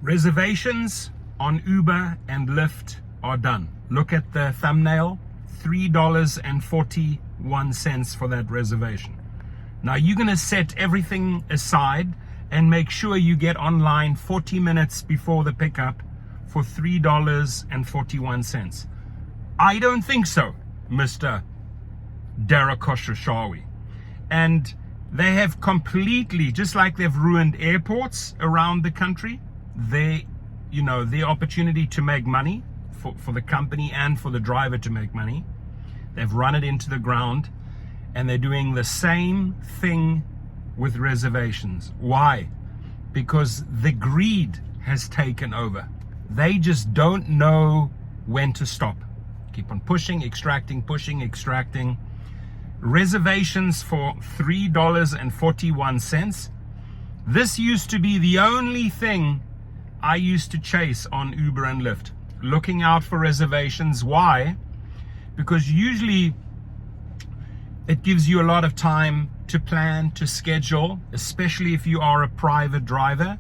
Reservations on Uber and Lyft are done. Look at the thumbnail, $3.41 for that reservation. Now you're going to set everything aside and make sure you get online 40 minutes before the pickup for $3.41. I don't think so, Mr. Darakoshawi. And they have completely, just like they've ruined airports around the country, the opportunity to make money for the company and for the driver to make money. They've run it into the ground, and they're doing the same thing with reservations. Why? Because the greed has taken over. They just don't know when to stop. Keep on pushing, extracting, reservations for $3.41. This used to be the only thing I used to chase on Uber and Lyft, looking out for reservations. Why? Because usually it gives you a lot of time to plan, to schedule, especially if you are a private driver,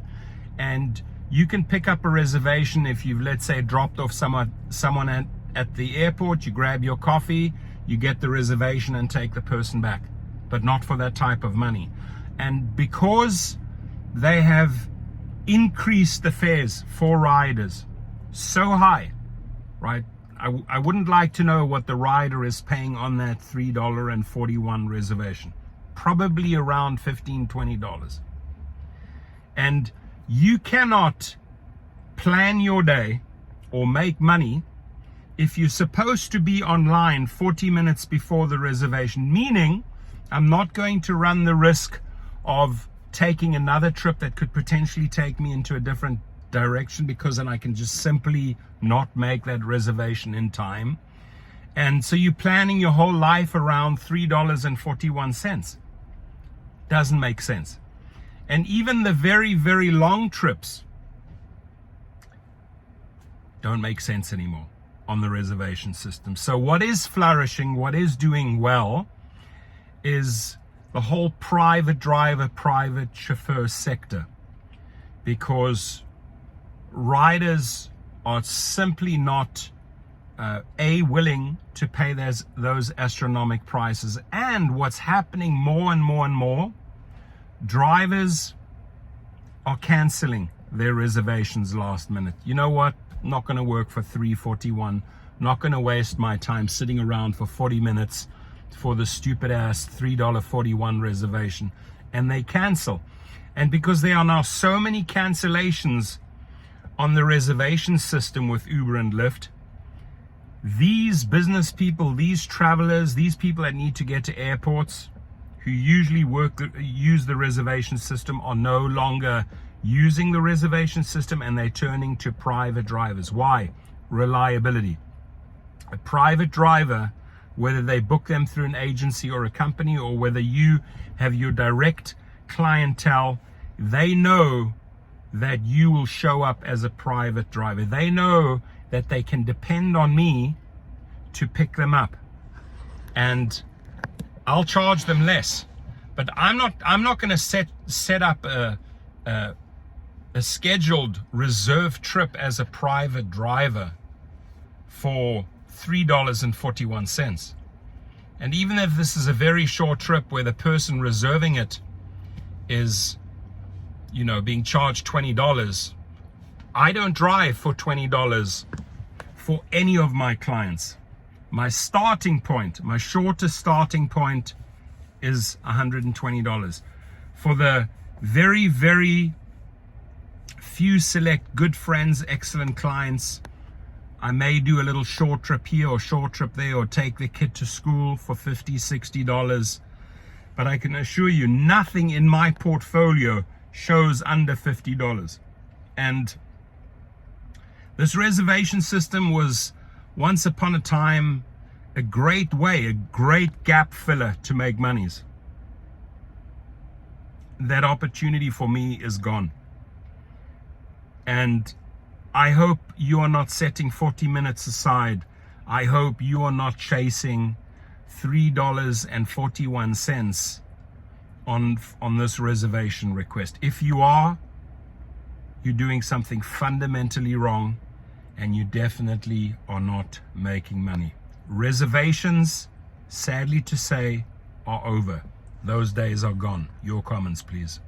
and you can pick up a reservation if you've, let's say, dropped off someone at the airport. You grab your coffee, you get the reservation and take the person back, but not for that type of money. And because they have increased the fares for riders so high, right? I wouldn't like to know what the rider is paying on that $3.41 reservation. Probably around $15, $20. And you cannot plan your day or make money if you're supposed to be online 40 minutes before the reservation, meaning I'm not going to run the risk of taking another trip that could potentially take me into a different direction, because then I can just simply not make that reservation in time. And so you're planning your whole life around $3.41. Doesn't make sense. And even the very, very long trips don't make sense anymore on the reservation system. So what is flourishing, what is doing well, is the whole private driver, private chauffeur sector, because riders are simply not willing to pay those astronomical prices. And what's happening more and more, drivers are canceling their reservations last minute. You know what? I'm not going to work for $3.41. Not going to waste my time sitting around for 40 minutes for the stupid ass $3.41 reservation. And they cancel. And because there are now so many cancellations on the reservation system with Uber and Lyft, these business people, these travelers, these people that need to get to airports, who usually use the reservation system, are no longer using the reservation system, and they're turning to private drivers. Why? Reliability. A private driver, whether they book them through an agency or a company, or whether you have your direct clientele, they know that you will show up as a private driver. They know that they can depend on me to pick them up, and I'll charge them less. But I'm not going to set up a scheduled reserve trip as a private driver for $3.41. And even if this is a very short trip where the person reserving it is, being charged $20, I don't drive for $20 for any of my clients. My starting point, my shortest starting point, is $120. For the very, very few select good friends, excellent clients, I may do a little short trip here or short trip there, or take the kid to school for $50, $60. But I can assure you, nothing in my portfolio shows under $50. And this reservation system was once upon a time a great gap filler to make monies. That opportunity for me is gone. And I hope you are not setting 40 minutes aside. I hope you are not chasing $3.41 on this reservation request. If you are, you're doing something fundamentally wrong, and you definitely are not making money. Reservations, sadly to say, are over. Those days are gone. Your comments, please.